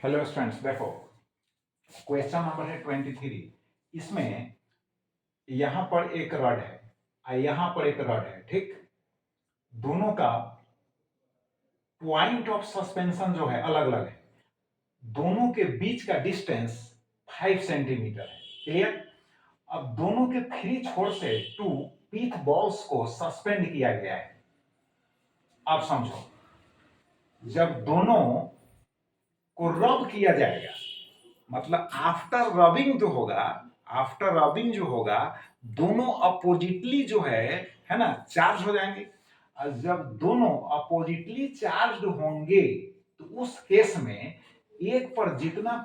Hello students, देखो question number है 23। इसमें यहां पर एक रड है और यहां पर एक रड है, ठीक। दोनों का पॉइंट ऑफ सस्पेंशन जो है अलग अलग है। दोनों के बीच का डिस्टेंस 5 सेंटीमीटर है। क्लियर। अब दोनों के फ्री छोर से टू पीथ बॉल्स को सस्पेंड किया गया है। आप समझो, जब दोनों को रब किया जाएगा, मतलब आफ्टर रबिंग जो होगा, दोनों अपोजिटली जो है ना, चार्ज हो जाएंगे। और जब दोनों अपोजिटली चार्ज होंगे तो उस केस में एक पर जितना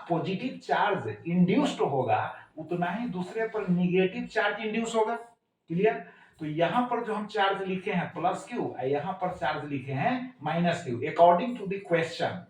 पॉजिटिव चार्ज इंड्यूस्ड होगा, उतना ही दूसरे पर निगेटिव चार्ज इंड्यूस होगा। क्लियर। तो यहां पर जो हम चार्ज लिखे हैं प्लस क्यू और यहां पर चार्ज लिखे हैं minus Q, according to the question.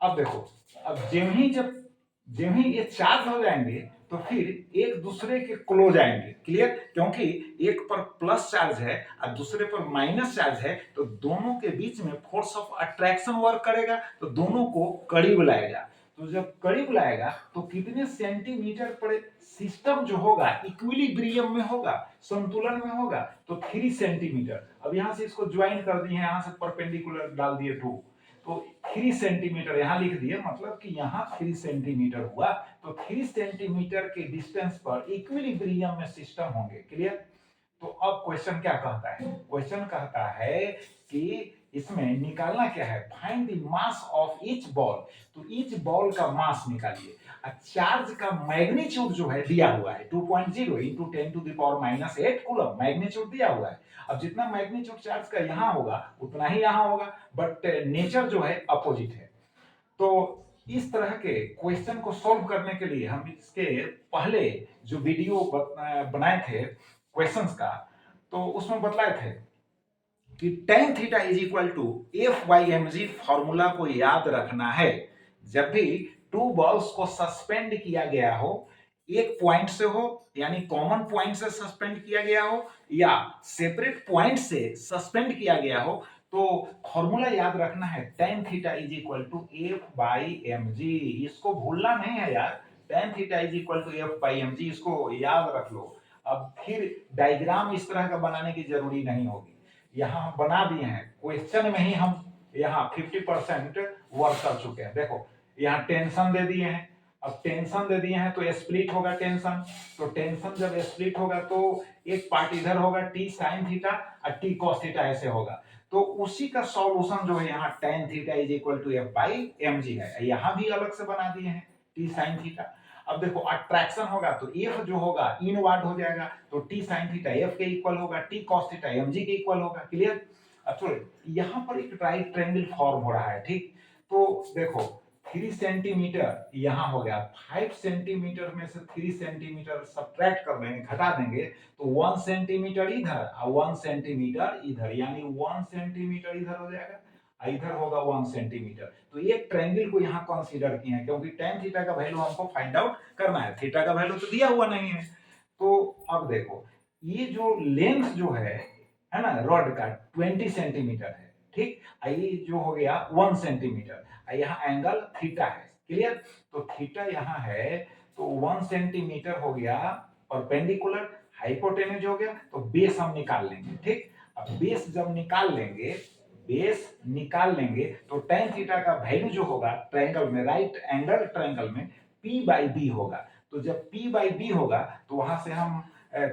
अब देखो, अब जेम ही ये चार्ज हो जाएंगे तो फिर एक दूसरे के क्लोज आएंगे। क्लियर। क्योंकि एक पर प्लस चार्ज है और दूसरे पर माइनस चार्ज है, तो दोनों के बीच में फोर्स ऑफ अट्रैक्शन वर्क करेगा, तो दोनों को करीब लाएगा। तो जब करीब लाएगा तो कितने सेंटीमीटर पर सिस्टम जो होगा इक्विलिब्रियम में होगा, संतुलन में होगा, तो 3 सेंटीमीटर। अब यहां से इसको ज्वाइन कर दिए, यहां से परपेंडिकुलर डाल दिए 2, तो 3 सेंटीमीटर यहां लिख दिए, मतलब कि यहां 3 सेंटीमीटर हुआ। तो 3 सेंटीमीटर के डिस्टेंस पर इक्विलिब्रियम में सिस्टम होंगे। क्लियर। तो अब क्वेश्चन क्या कहता है? क्वेश्चन कहता है कि इसमें निकालना क्या है, find the mass of each ball. तो ईच बॉल का मास निकालिए। चार्ज का मैग्नीट्यूड जो है दिया हुआ है 2.0 इंटू 10⁻⁻8 कूलम, मैग्नीट्यूड दिया हुआ है। अब जितना मैग्नीट्यूड चार्ज का यहां होगा उतना ही यहां होगा, बट नेचर जो है अपोजिट है। तो इस तरह के क्वेश्चन को सॉल्व करने के लिए हम इसके पहले जो वीडियो बनाए थे क्वेश्चंस का, तो उसमें बतलाए थे कि tan theta is equal to F by M G formula को याद रखना है। जब भी टू बॉल्स को सस्पेंड किया गया हो, एक पॉइंट से हो यानी कॉमन पॉइंट से सस्पेंड किया गया हो या सेपरेट पॉइंट से सस्पेंड किया गया हो, तो फॉर्मूला याद रखना है tan theta is equal to F by M G. इसको भूलना नहीं है यार। tan theta is equal to F by M G, इसको याद रख लो। अब फिर डायग्राम इस तरह का बनाने की जरूरी नहीं होगी, यहाँ हम बना दिए हैं। क्वेश्चन में ही हम यहाँ 50% वर्क कर चुके हैं। देखो, यहाँ टेंशन दे दिए हैं। अब टेंशन दे दिए हैं तो स्प्लिट होगा टेंशन। तो टेंशन जब स्प्लिट होगा तो एक पार्ट इधर होगा टी साइन थीटा और टी कॉस थीटा, ऐसे होगा। तो उसी का सॉल्यूशन जो है यहाँ tan theta is equal to F by M G है। यहाँ भी अलग से बना दिए हैं टी साइन थीटा। अब देखो, अट्रैक्शन होगा तो एफ जो होगा इनवर्ड हो जाएगा, तो टी साइन थीटा एफ के इक्वल होगा, T cos theta M G के इक्वल होगा। क्लियर। अब चलो, यहाँ पर एक राइट ट्रायंगल फॉर्म हो रहा है, ठीक। तो देखो, 3 सेंटीमीटर यहाँ हो गया, 5 सेंटीमीटर में से 3 सेंटीमीटर सब्ट्रैक्ट कर देंगे, घटा देंगे, तो 1 सेंटीमीटर इधर और 1 सेंटीमीटर इधर, यानी 1 सेंटीमीटर इधर हो जाएगा, इधर होगा 1 सेंटीमीटर। तो एक ट्रायंगल को यहाँ कंसीडर किए हैं, क्योंकि tan थीटा का वैल्यू हमको फाइंड आउट करना है। थीटा का वैल्यू तो दिया हुआ नहीं है। तो अब देखो, ये जो लेंथ जो है ना, रॉड का 20 सेंटीमीटर है, ठीक। ये जो हो गया 1 सेंटीमीटर, यहाँ एंगल थीटा है। क्लियर। तो थीटा यहाँ है, तो 1 सेंटीमीटर हो गया परपेंडिकुलर, हाइपोटेन्यूज हो गया, तो बेस हम निकाल लेंगे, ठीक। अब बेस जब निकाल लेंगे तो tan थीटा का वैल्यू जो होगा ट्रायंगल में, राइट एंगल ट्रायंगल में, p बाई बी होगा। तो जब p बाई बी होगा तो वहां से हम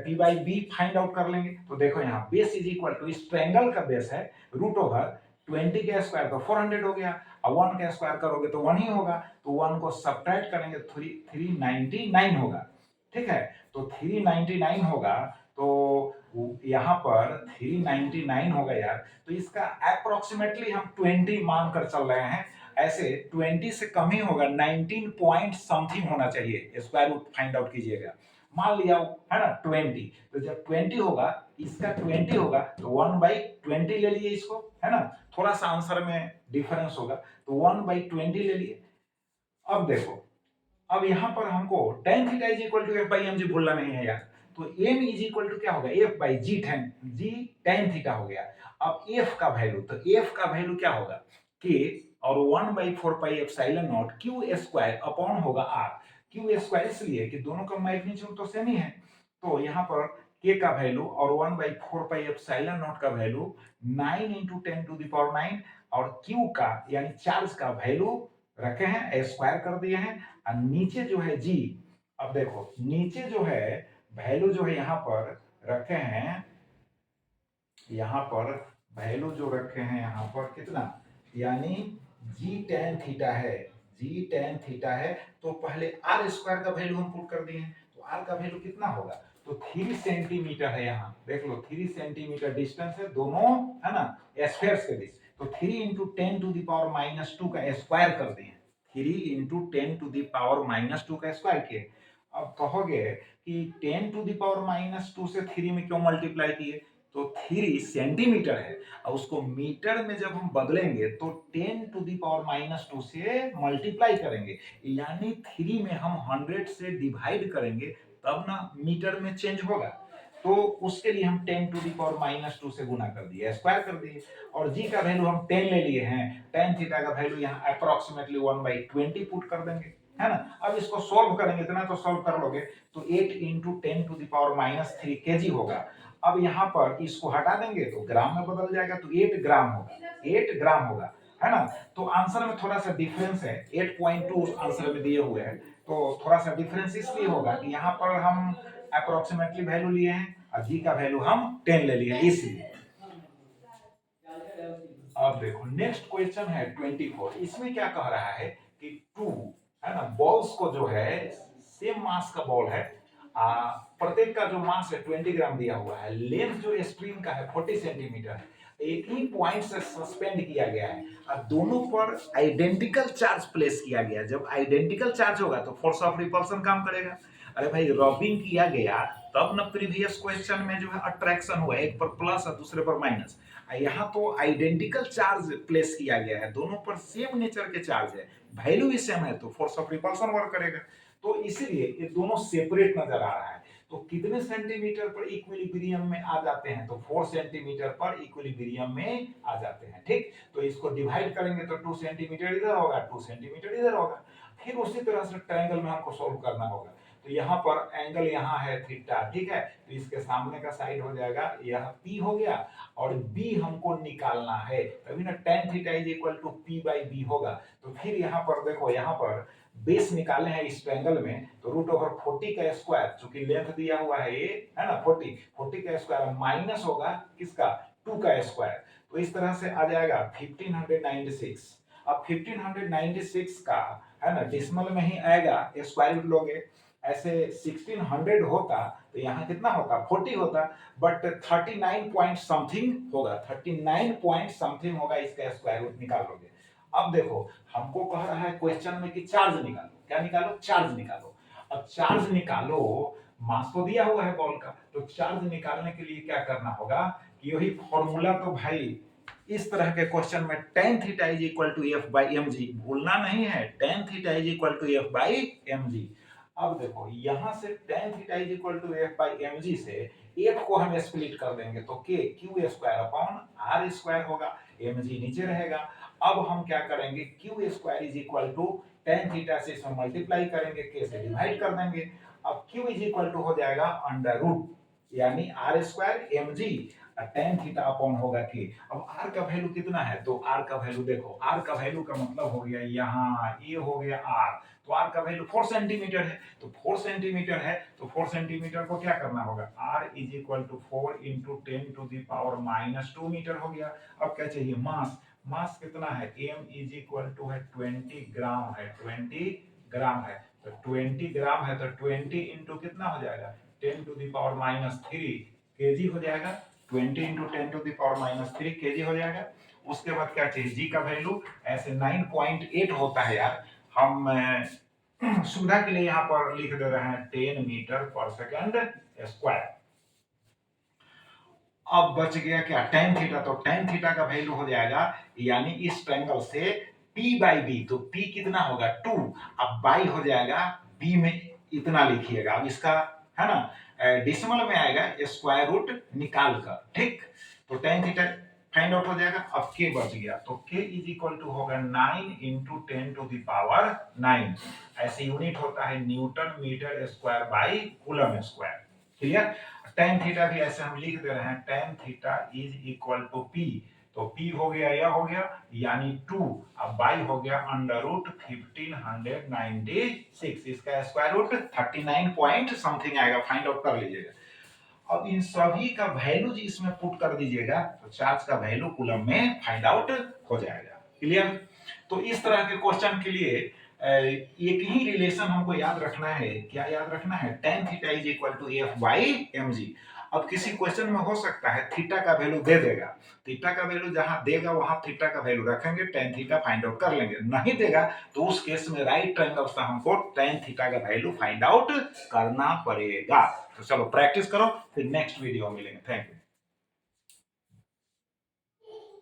p by B find out कर लेंगे। तो देखो, यहाँ बेस इज इक्वल टू, इस ट्रायंगल का बेस है रूट ओवर 20 का स्क्वायर तो 400 हो गया, और 1 का स्क्वायर करोगे तो 1 ही होगा, तो 1 को सब्ट्रैक्ट करेंगे 399 होगा, ठीक है। तो 399 होगा, तो यहाँ पर 399 होगा यार। तो इसका अप्रोक्सीमेटली हम 20 मान कर चल रहे हैं। ऐसे 20 से कम ही होगा, 19 पॉइंट समथिंग होना चाहिए, स्क्वायर रूट फाइंड आउट कीजिएगा। मान लिया है ना 20, तो जब 20 होगा, इसका 20 होगा, तो 1/20 ले लिए इसको, है ना। थोड़ा सा आंसर में डिफरेंस होगा, तो 1/20 ले लिए। अब देखो, अब यहां पर हमको tan theta is equal to F by M G भूलना नहीं है यार। तो m इज इक्वल टू क्या होगा, F by G tan theta हो गया। अब f का वैल्यू, तो f का वैल्यू क्या होगा कि और 1/4πε0 क्यू स्क्वायर अपॉन होगा आर। क्यू स्क्वायर इसलिए कि दोनों का मैग्नीट्यूड तो सेम ही है, तो यहाँ पर के का वैल्यू और 1/4πε0 का वैल्यू 9 × 10⁹ और क्यू का यानी चार्ज का वैल्यू रखे हैं, स्क्वायर कर दिए हैं। और नीचे जो है जी, अब देखो नीचे जो है वैल्यू जो है यहाँ पर रखे हैं, यहाँ पर वैल्यू जो रखे हैं यहाँ पर कितना, यानी जी टेन थीटा है, जी टेन थीटा है। तो पहले आर स्क्वायर का वैल्यू हम पुट कर दिए हैं, तो आर का वैल्यू कितना होगा, तो 3 सेंटीमीटर है, यहाँ देख लो 3 सेंटीमीटर डिस्टेंस है दोनों, है ना, स्फेयर्स के बीच। तो 3 × 10⁻² का स्क्वायर कर दिए, 3 × 10⁻² का स्क्वायर किए। अब कहोगे कि 10⁻² से 3 में क्यों मल्टीप्लाई किए, तो 3 सेंटीमीटर है और उसको मीटर में जब हम बदलेंगे तो 10⁻² से मल्टीप्लाई करेंगे, यानी 3 में हम 100 से डिवाइड करेंगे तब ना मीटर में चेंज होगा। तो उसके लिए हम 10⁻² से गुना कर दिए, स्क्वायर कर दिए। और जी का वैल्यू हम 10 ले लिए हैं, tan थीटा का वैल्यू यहाँ अप्रोक्सीमेटली 1/20 पुट कर देंगे, है ना। अब इसको सोल्व करेंगे, इतना तो सोल्व कर लोगे, तो 8 × 10⁻³ केजी होगा। अब यहाँ पर इसको हटा देंगे तो ग्राम में बदल जाएगा, तो 8 ग्राम होगा, 8 ग्राम होगा, है ना। तो आंसर में थोड़ा सा डिफरेंस है, 8.2 आंसर में दिए हुए हैं, तो थोड़ा सा डिफरेंस इसलिए होगा कि यहाँ पर हम अप्रोक्सीमेटली वैल्यू लिए हैं और जी का वैल्यू हम 10 ले लिए, इसलिए। अब देखो नेक्स्ट क्वेश्चन है 24। इसमें क्या कह रहा है कि 2, है ना, बॉल्स को जो है सेम मास का बॉल है, प्रत्येक का जो मास है 20 ग्राम दिया हुआ है, लेंथ जो स्ट्रिंग का है 40 सेंटीमीटर है, एक ही पॉइंट से सस्पेंड किया गया है और दोनों पर आइडेंटिकल चार्ज प्लेस किया गया है। जब आइडेंटिकल चार्ज होगा तो फोर्स ऑफ रिपल्सन काम करेगा। अरे भाई रबिंग किया गया तब ना प्रीवियस क्वेश्चन में जो है अट्रैक्शन हुआ, एक पर प्लस और दूसरे पर माइनस, यहाँ तो आइडेंटिकल चार्ज प्लेस किया गया है, दोनों पर सेम नेचर के चार्ज है, वैल्यू भी सेम है, तो फोर्स ऑफ रिपल्सन वर्क करेगा। तो इसीलिए ये दोनों सेपरेट नजर आ रहा है। तो कितने सेंटीमीटर पर इक्विलिब्रियम में आ जाते हैं, तो 4 सेंटीमीटर पर इक्विलिब्रियम में आ जाते हैं, ठीक। तो इसको डिवाइड करेंगे तो 2 सेंटीमीटर इधर होगा, 2 सेंटीमीटर इधर होगा। फिर उसी तरह से ट्रायंगल में हमको सोल्व करना होगा। तो यहाँ पर एंगल यहाँ है थीटा, ठीक है, तो इसके सामने का साइड हो जाएगा यह पी हो गया, और बी हमको निकालना है, तभी ना tan theta is equal to p/b होगा। तो फिर यहाँ पर देखो, यहाँ पर बेस निकाले हैं इस ट्रायंगल में, तो √40 का स्क्वायर, चूंकि लेंथ दिया हुआ है ये, है ना, 40 का स्क्वायर माइनस होगा किसका, 2 का स्क्वायर, तो इस तरह से आ जाएगा 1596। अब 1596 का, है ना, डेसिमल में ही आएगा, स्क्वायर रूट लोगे, ऐसे 1600 होता तो यहाँ कितना होता, 40 होता, बट 39 पॉइंट समथिंग होगा, 39 पॉइंट समथिंग होगा, इसका स्क्वायर रूट निकाल लोगे। अब देखो हमको कह रहा है क्वेश्चन में कि चार्ज निकालो, क्या निकालो, चार्ज निकालो। अब चार्ज निकालो, मास तो दिया हुआ है बॉल का, तो चार्ज निकालने के लिए क्या करना होगा कि यही फॉर्मूला, तो भाई इस तरह के क्वेश्चन में tan theta is equal to F/mg भूलना नहीं है, tan theta is equal to F/mg। अब देखो यहां से tan theta is equal to F/mg से F को हम स्प्लिट कर देंगे तो K Q square upon R square होगा, mg नीचे रहेगा। अब हम क्या करेंगे, Q square is equal to tan theta से इसमें मल्टीप्लाई करेंगे, K से डिवाइड कर देंगे। अब Q इज इक्वल टू हो जाएगा अंडर रूट, यानी R square mg tan theta upon होगा K। अब R का वैल्यू कितना है, तो R का वैल्यू देखो, R का वैल्यू का मतलब हो गया यहाँ, ये हो गया R, तो R का वैल्यू 4 सेंटीमीटर है, तो 4 सेंटीमीटर है, तो 4 सेंटीमीटर को क्या करना होगा, R is equal to 4 × 10⁻² metre हो गया। अब क्या चाहिए, मास, मास कितना है, m इज इक्वल टू है 20 ग्राम है, 20 ग्राम है, तो 20 ग्राम है, तो 20 इंटू कितना हो जाएगा, 10⁻³ केजी हो जाएगा, 20 × 10⁻³ केजी हो जाएगा। उसके बाद क्या चाहिए, जी का वैल्यू ऐसे 9.8 होता है यार, हम सुविधा के लिए यहाँ पर लिख दे रहे हैं 10 मीटर पर सेकंड स्क्वायर। अब बच गया क्या, tan थीटा, तो tan थीटा का वैल्यू हो जाएगा, यानी इस ट्रायंगल से p/b, तो p कितना होगा 2, अब बाई हो जाएगा b में इतना लिखिएगा। अब इसका, है ना, डेसिमल में आएगा स्क्वायर रूट निकाल कर, ठीक। तो tan थीटा फाइंड आउट हो जाएगा। अब k बच गया तो k इज इक्वल टू होगा 9 इंटू 10 टू द पावर 9। ऐसे यूनिट होता है newton metre square by coulomb square. Clear. tan theta भी ऐसे हम लिख दे रहे हैं, tan theta is equal to p, तो p हो गया यह हो गया यानी 2, अब बाई हो गया अंडर रूट 1596, इसका स्क्वायर रूट 39 पॉइंट समथिंग आएगा, फाइंड आउट कर लीजिएगा। अब इन सभी का वैल्यू जी इसमें पुट कर दीजिएगा तो चार्ज का वैल्यू कूलम में फाइंड आउट हो जाएगा। क्लियर। तो इस तरह के क्वेश्चन के लिए एक ही रिलेशन हमको याद रखना है। क्या याद रखना है? tan theta is equal to F by M G. अब किसी क्वेश्चन में हो सकता है थीटा का वैल्यू दे देगा, थीटा का वैल्यू जहां देगा वहां थीटा का वैल्यू रखेंगे, tan थीटा फाइंड आउट कर लेंगे। नहीं देगा तो उस केस में राइट ट्रायंगल से हमको tan थीटा का वैल्यू फाइंड आउट करना पड़ेगा। तो चलो प्रैक्टिस करो, फिर नेक्स्ट वीडियो मिलेंगे। Thank you.